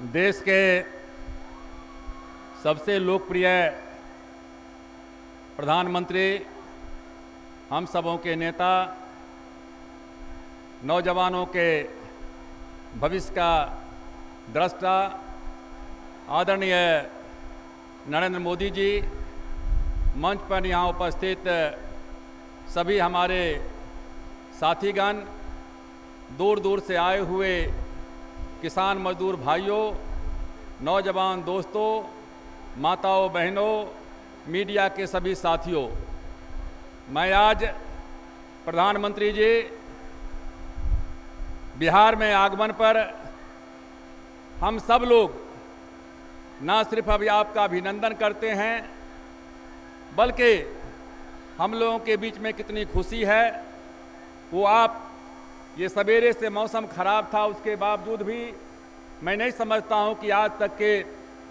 देश के सबसे लोकप्रिय प्रधानमंत्री, हम सबों के नेता, नौजवानों के भविष्य का दृष्टा आदरणीय नरेंद्र मोदी जी, मंच पर यहाँ उपस्थित सभी हमारे साथीगण, दूर दूर से आए हुए किसान मजदूर भाइयों, नौजवान दोस्तों, माताओं बहनों, मीडिया के सभी साथियों, मैं आज प्रधानमंत्री जी बिहार में आगमन पर हम सब लोग न सिर्फ अभी आपका अभिनंदन करते हैं, बल्कि हम लोगों के बीच में कितनी खुशी है वो आप ये सवेरे से मौसम खराब था, उसके बावजूद भी मैं नहीं समझता हूं कि आज तक के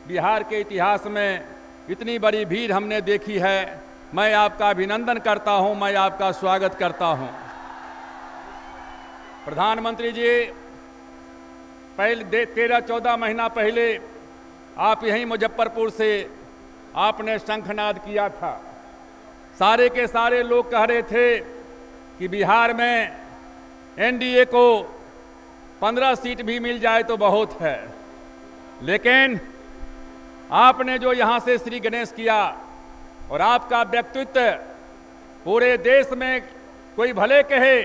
बिहार के इतिहास में इतनी बड़ी भीड़ हमने देखी है। मैं आपका अभिनंदन करता हूं, मैं आपका स्वागत करता हूं। प्रधानमंत्री जी, पहले 13-14 महीना पहले आप यहीं मुजफ्फरपुर से आपने शंखनाद किया था। सारे के सारे लोग कह रहे थे कि बिहार में एनडीए को 15 सीट भी मिल जाए तो बहुत है, लेकिन आपने जो यहां से श्री गणेश किया और आपका व्यक्तित्व पूरे देश में, कोई भले कहे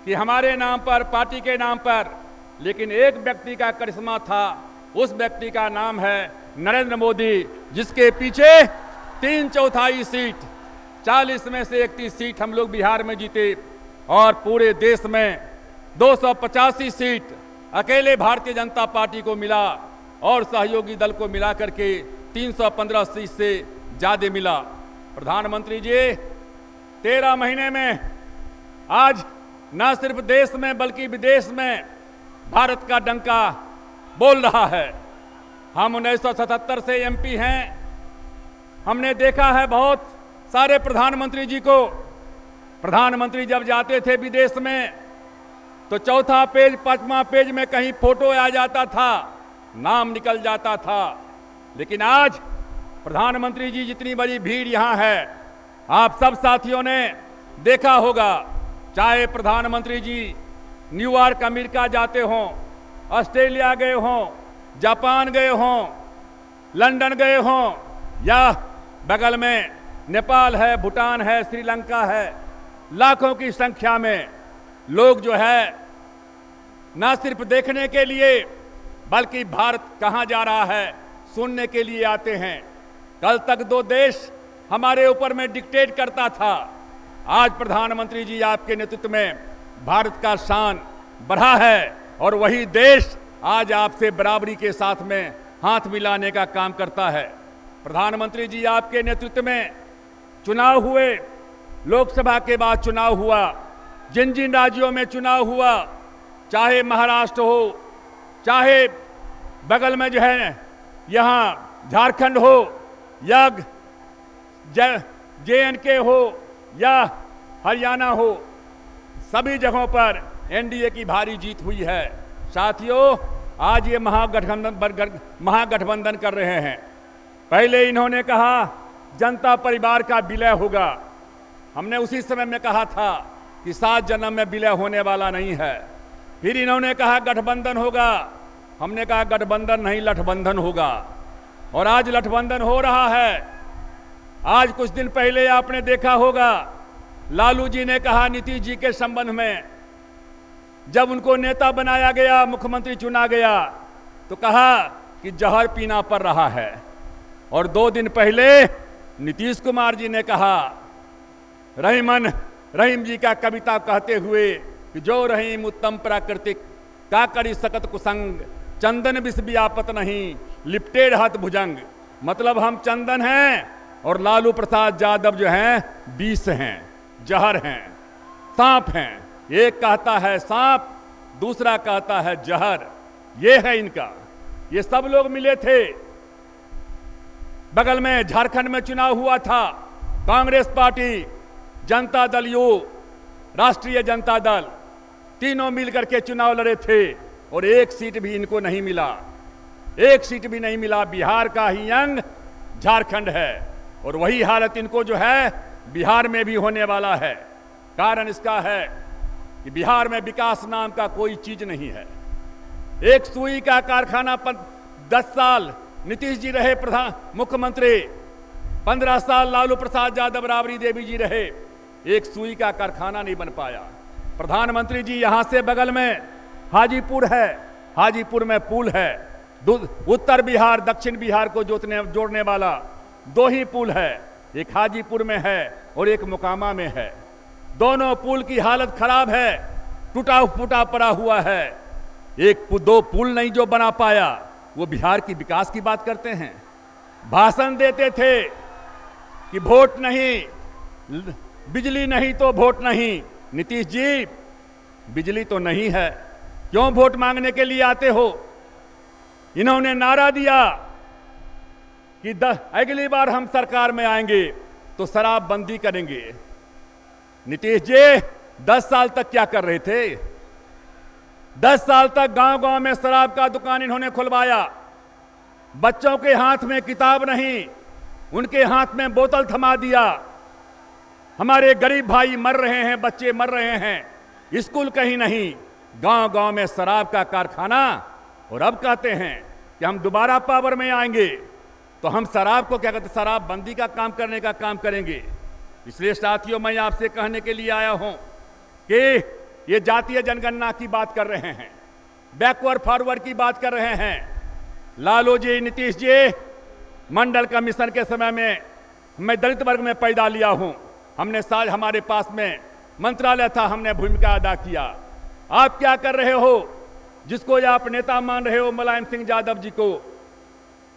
कि हमारे नाम पर, पार्टी के नाम पर, लेकिन एक व्यक्ति का करिश्मा था, उस व्यक्ति का नाम है नरेंद्र मोदी, जिसके पीछे 3/4 सीट, 40 में से 31 सीट हम लोग बिहार में जीते और पूरे देश में 285 सीट अकेले भारतीय जनता पार्टी को मिला और सहयोगी दल को मिला करके 315 सीट से ज्यादा मिला। प्रधानमंत्री जी, 13 महीने में आज न सिर्फ देश में बल्कि विदेश में भारत का डंका बोल रहा है। हम 1977 से एमपी हैं। हमने देखा है बहुत सारे प्रधानमंत्री जी को। प्रधानमंत्री जब जाते थे विदेश में तो 4था पेज, 5वां पेज में कहीं फोटो आ जाता था, नाम निकल जाता था। लेकिन आज प्रधानमंत्री जी जितनी बड़ी भीड़ यहां है, आप सब साथियों ने देखा होगा, चाहे प्रधानमंत्री जी न्यूयॉर्क अमेरिका जाते हों, ऑस्ट्रेलिया गए हों, जापान गए हों, लंदन गए हों, या बगल में नेपाल है, भूटान है, श्रीलंका है, लाखों की संख्या में लोग जो है न सिर्फ देखने के लिए बल्कि भारत कहां जा रहा है सुनने के लिए आते हैं। कल तक 2 देश हमारे ऊपर में डिक्टेट करता था, आज प्रधानमंत्री जी आपके नेतृत्व में भारत का शान बढ़ा है और वही देश आज आपसे बराबरी के साथ में हाथ मिलाने का काम करता है। प्रधानमंत्री जी आपके नेतृत्व में चुनाव हुए, लोकसभा के बाद चुनाव हुआ, जिन जिन राज्यों में चुनाव हुआ, चाहे महाराष्ट्र हो, चाहे बगल में जो है यहाँ झारखंड हो, या JNK हो या हरियाणा हो, सभी जगहों पर एनडीए की भारी जीत हुई है। साथियों, आज ये महागठबंधन कर रहे हैं। पहले इन्होंने कहा जनता परिवार का विलय होगा। हमने उसी समय में कहा था कि 7 जन्म में विलय होने वाला नहीं है। फिर इन्होंने कहा गठबंधन होगा, हमने कहा गठबंधन नहीं, लठबंधन होगा। और आज लठबंधन हो रहा है। आज कुछ दिन पहले आपने देखा होगा, लालू जी ने कहा नीतीश जी के संबंध में, जब उनको नेता बनाया गया, मुख्यमंत्री चुना गया, तो कहा कि जहर पीना पड़ रहा है। और 2 दिन पहले नीतीश कुमार जी ने कहा, रहीम जी का कविता कहते हुए कि जो रहीम उत्तम प्राकृतिक का करी सकत कुसंग, चंदन विष व्यापत नहीं लिपटे रहत भुजंग। मतलब हम चंदन हैं और लालू प्रसाद यादव जो हैं विष हैं, जहर हैं, सांप हैं। एक कहता है सांप, दूसरा कहता है जहर। ये है इनका। ये सब लोग मिले थे। बगल में झारखंड में चुनाव हुआ था, कांग्रेस पार्टी, जनता दल यू, राष्ट्रीय जनता दल, तीनों मिलकर के चुनाव लड़े थे और एक सीट भी इनको नहीं मिला, एक सीट भी नहीं मिला। बिहार का ही अंग झारखंड है और वही हालत इनको जो है बिहार में भी होने वाला है। कारण इसका है कि बिहार में विकास नाम का कोई चीज नहीं है। एक सुई का कारखाना 10 साल नीतीश जी रहे प्रधान मुख्यमंत्री, 15 साल लालू प्रसाद यादव राबड़ी देवी जी रहे, एक सुई का कारखाना नहीं बन पाया। प्रधानमंत्री जी यहां से बगल में हाजीपुर है, हाजीपुर में पुल है, उत्तर बिहार दक्षिण बिहार को जोड़ने वाला 2 ही पुल है, एक हाजीपुर में है और एक मोकामा में है। दोनों पुल की हालत खराब है, टूटा फूटा पड़ा हुआ है। 1-2 पुल नहीं जो बना पाया, वो बिहार की विकास की बात करते हैं। भाषण देते थे कि वोट नहीं, बिजली नहीं तो वोट नहीं। नीतीश जी, बिजली तो नहीं है, क्यों वोट मांगने के लिए आते हो? इन्होंने नारा दिया कि अगली बार हम सरकार में आएंगे तो शराबबंदी करेंगे। नीतीश जी 10 साल तक क्या कर रहे थे? 10 साल तक गांव-गांव में शराब का दुकान इन्होंने खुलवाया। बच्चों के हाथ में किताब नहीं, उनके हाथ में बोतल थमा दिया। हमारे गरीब भाई मर रहे हैं, बच्चे मर रहे हैं, स्कूल कहीं नहीं, गांव-गांव में शराब का कारखाना। और अब कहते हैं कि हम दोबारा पावर में आएंगे तो हम शराब को क्या कहते हैं, शराबबंदी का काम करने का काम करेंगे। इसलिए साथियों, मैं आपसे कहने के लिए आया हूं कि ये जातीय जनगणना की बात कर रहे हैं, बैकवर्ड फॉरवर्ड की बात कर रहे हैं। लालू जी, नीतीश जी, मंडल कमीशन के समय में मैं दलित वर्ग में पैदा लिया हूं, हमने साल हमारे पास में मंत्रालय था, हमने भूमिका अदा किया। आप क्या कर रहे हो? जिसको आप नेता मान रहे हो मुलायम सिंह यादव जी को,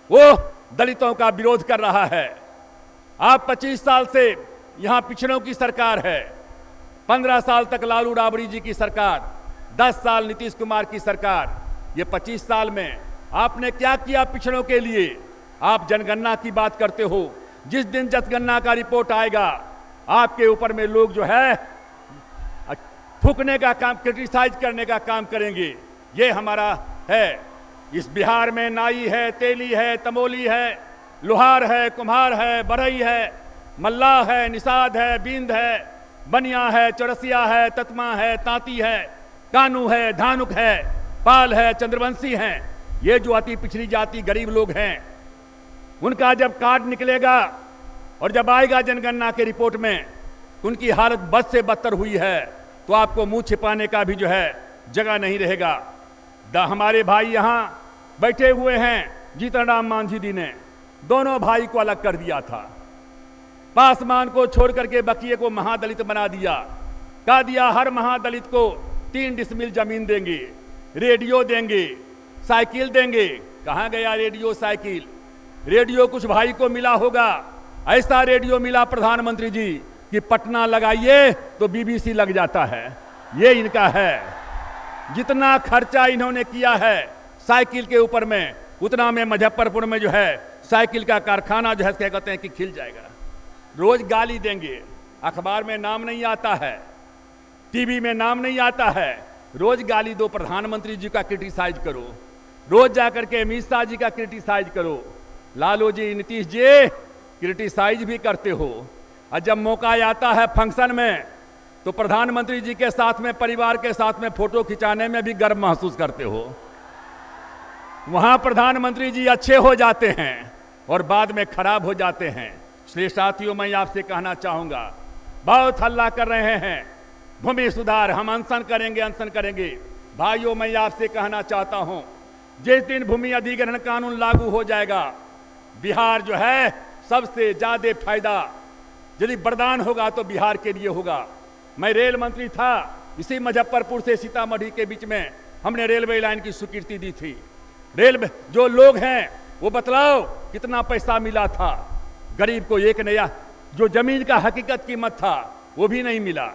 वो दलितों का विरोध कर रहा है। आप 25 साल से यहां पिछड़ों की सरकार है, 15 साल तक लालू राबड़ी जी की सरकार, 10 साल नीतीश कुमार की सरकार। ये 25 साल में आपने क्या किया पिछड़ों के लिए? आप जनगणना की बात करते हो, जिस दिन जनगणना का रिपोर्ट आएगा आपके ऊपर में लोग जो है फूकने का काम, क्रिटिसाइज करने का काम करेंगे। ये हमारा है। इस बिहार में नाई है, तेली है, तमोली है, लोहार है, कुम्हार है, बढ़ई है, मल्लाह है, निषाद है, बिंद है, बनिया है, चौरसिया है, ततमा है, तांती है, कानू है, धानुक है, पाल है, चंद्रवंशी हैं। ये जो अति पिछड़ी जाति गरीब लोग हैं, उनका जब कार्ड निकलेगा और जब आएगा जनगणना के रिपोर्ट में उनकी हालत बद से बदतर हुई है, तो आपको मुंह छिपाने का भी जो है जगह नहीं रहेगा। हमारे भाई यहां बैठे हुए हैं, जीतन राम मांझी जी ने दोनों भाई को अलग कर दिया था। पासवान को छोड़ करके बकिए को महादलित बना दिया। कह दिया हर महादलित को 3 डिसमिल जमीन देंगे, रेडियो देंगे, साइकिल देंगे। कहां गया रेडियो साइकिल? रेडियो कुछ भाई को मिला होगा, ऐसा रेडियो मिला प्रधानमंत्री जी कि पटना लगाइए तो बीबीसी लग जाता है। ये इनका है। जितना खर्चा इन्होंने किया है साइकिल के ऊपर में, उतना में मुजफ्फरपुर में जो है साइकिल का कारखाना जो है क्या कहते हैं कि खिल जाएगा। रोज गाली देंगे, अखबार में नाम नहीं आता है, टीवी में नाम नहीं आता है, रोज गाली दो। प्रधानमंत्री जी का क्रिटिसाइज करो, रोज जाकर के अमित शाह जी का क्रिटिसाइज करो। लालू जी, नीतीश जी क्रिटिसाइज भी करते हो, और जब मौका आता है फंक्शन में तो प्रधानमंत्री जी के साथ में, परिवार के साथ में फोटो खिंचाने में भी गर्व महसूस करते हो। वहां प्रधानमंत्री जी अच्छे हो जाते हैं और बाद में खराब हो जाते हैं। इसलिए साथियों, मैं आपसे कहना चाहूंगा, बहुत हल्ला कर रहे हैं भूमि सुधार, हम अनशन करेंगे, अनशन करेंगे। भाइयों, मैं आपसे कहना चाहता हूं, जिस दिन भूमि अधिग्रहण कानून लागू हो जाएगा, बिहार जो है सबसे ज्यादा फायदा यदि वरदान होगा तो बिहार के लिए होगा। मैं रेल मंत्री था, इसी मुजफ्फरपुर से सीतामढ़ी के बीच में हमने रेलवे लाइन की स्वीकृति दी थी। रेल में जो लोग हैं वो बतलाओ कितना पैसा मिला था। गरीब को एक नया जो जमीन का हकीकत कीमत था वो भी नहीं मिला।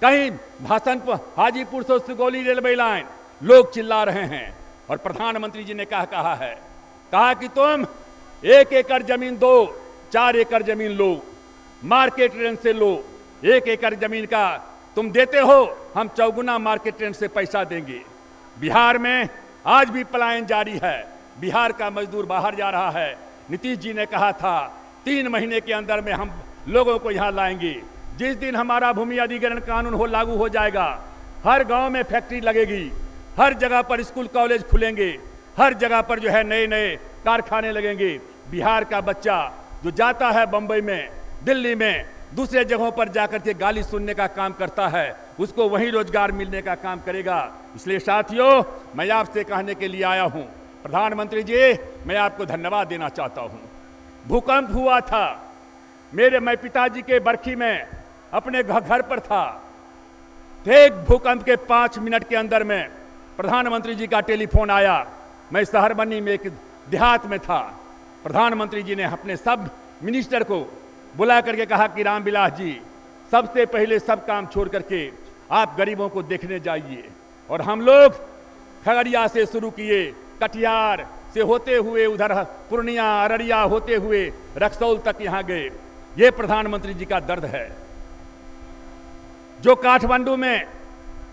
कहीं भाषण पर हाजीपुर से सुगौली रेलवे लाइन, लोग चिल्ला रहे हैं और प्रधानमंत्री जी ने कहा है, कहा कि तुम 1 एकड़ जमीन दो, 4 एकड़ जमीन लो, मार्केट रेंज से लो। 1 एकड़ जमीन का तुम देते हो, हम 4 गुना मार्केट रेंज से पैसा देंगे। बिहार में आज भी पलायन जारी है, बिहार का मजदूर बाहर जा रहा है। नीतीश जी ने कहा था 3 महीने के अंदर में हम लोगों को यहाँ लाएंगे। जिस दिन हमारा भूमि अधिग्रहण कानून लागू हो जाएगा, हर गांव में फैक्ट्री लगेगी, हर जगह पर स्कूल कॉलेज खुलेंगे, हर जगह पर जो है नए नए कारखाने लगेंगे। बिहार का बच्चा जो जाता है बंबई में, दिल्ली में, दूसरे जगहों पर जाकर के गाली सुनने का काम करता है, उसको वहीं रोजगार मिलने का काम करेगा। इसलिए साथियों, मैं आपसे कहने के लिए आया हूं, प्रधानमंत्री जी, मैं आपको धन्यवाद देना चाहता हूं। भूकंप हुआ था, मैं पिताजी के बरखी में अपने घर पर था। एक भूकंप के 5 मिनट के अंदर में प्रधानमंत्री जी का टेलीफोन आया। मैं शहरबनी में एक देहात में था। प्रधानमंत्री जी ने अपने सब मिनिस्टर को बुला करके कहा कि रामविलास जी, सबसे पहले सब काम छोड़ करके आप गरीबों को देखने जाइए। और हम लोग खगड़िया से शुरू किए, कटिहार से होते हुए उधर पूर्णिया, अररिया होते हुए रक्सौल तक यहाँ गए। ये प्रधानमंत्री जी का दर्द है। जो काठमांडू में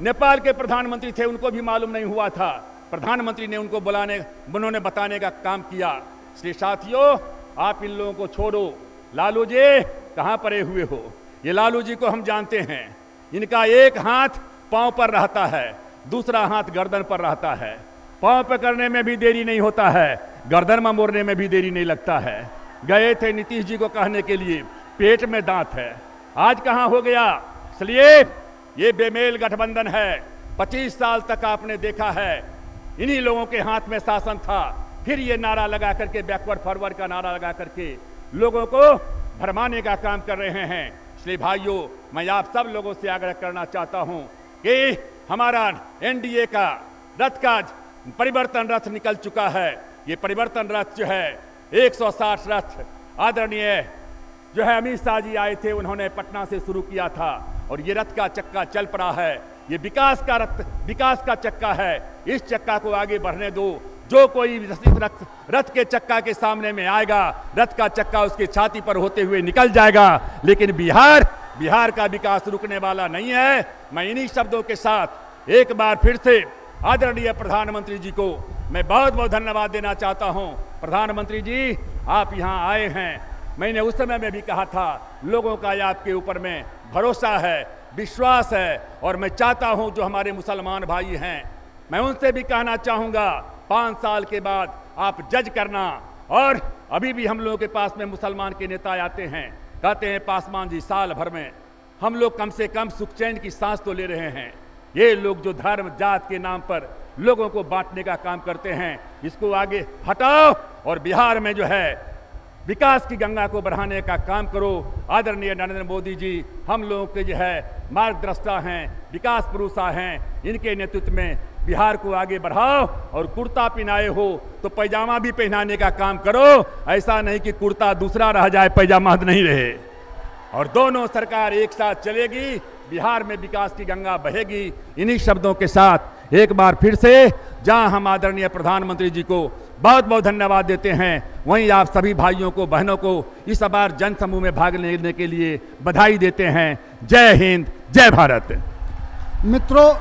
नेपाल के प्रधानमंत्री थे, उनको भी मालूम नहीं हुआ था, प्रधानमंत्री ने उनको उन्होंने बताने का काम किया। इसलिए साथियों, आप इन लोगों को छोड़ो। लालू जी कहां पड़े हुए हो? ये लालू जी को हम जानते हैं। इनका एक हाथ पांव पर रहता है, दूसरा हाथ गर्दन पर रहता है। पांव पकड़ने में भी देरी नहीं होता है, गर्दन में मोड़ने में भी देरी नहीं लगता है। गए थे नीतीश जी को कहने के लिए, पेट में दांत है, आज कहां हो गया? इसलिए ये बेमेल गठबंधन है। 25 साल तक आपने देखा है इन्हीं लोगों के हाथ में शासन था। फिर ये नारा लगा करके, बैकवर्ड फॉरवर्ड का नारा लगा करके लोगों को भरमाने का काम कर रहे हैं। इसलिए भाइयों, मैं आप सब लोगों से आग्रह करना चाहता हूं कि हमारा एनडीए का रथ का परिवर्तन रथ निकल चुका है। ये परिवर्तन रथ जो है 160 रथ आदरणीय जो है अमित शाह जी आए थे, उन्होंने पटना से शुरू किया था और ये रथ का चक्का चल पड़ा है। ये विकास का चक्का है। इस चक्का को आगे बढ़ने दो। जो कोई रथ के चक्का के सामने में आएगा, रथ का चक्का उसके छाती पर होते हुए निकल जाएगा। लेकिन बिहार का विकास रुकने वाला नहीं है। मैं इन्हीं शब्दों के साथ एक बार फिर से आदरणीय प्रधानमंत्री जी को मैं बहुत बहुत धन्यवाद देना चाहता हूं। प्रधानमंत्री जी, आप यहां आए हैं, मैंने उस समय में भी कहा था, लोगों का आपके ऊपर में भरोसा है, विश्वास है। और मैं चाहता हूं जो हमारे मुसलमान भाई हैं, मैं उनसे भी कहना चाहूंगा, 5 साल के बाद आप जज करना। और अभी भी हम लोगों के पास में मुसलमान के नेता आते हैं, कहते हैं पासवान जी, साल भर में हम लोग कम से कम सुख चैन की सांस तो ले रहे हैं। ये लोग जो धर्म जात के नाम पर लोगों को बांटने का काम करते हैं, इसको आगे हटाओ और बिहार में जो है विकास की गंगा को बढ़ाने का काम करो। आदरणीय नरेंद्र मोदी जी हम लोगों के जो है मार्गदर्शा हैं, विकास पुरुषा हैं। इनके नेतृत्व में बिहार को आगे बढ़ाओ। और कुर्ता पहनाए हो तो पैजामा भी पहनाने का काम करो। ऐसा नहीं कि कुर्ता दूसरा रह जाए, पैजामा नहीं रहे। और दोनों सरकार एक साथ चलेगी, बिहार में विकास की गंगा बहेगी। इन्हीं शब्दों के साथ एक बार फिर से जहां हम आदरणीय प्रधानमंत्री जी को बहुत बहुत धन्यवाद देते हैं, वहीं आप सभी भाइयों को, बहनों को इस बार जन समूह में भाग लेने के लिए बधाई देते हैं। जय हिंद, जय भारत। मित्रों,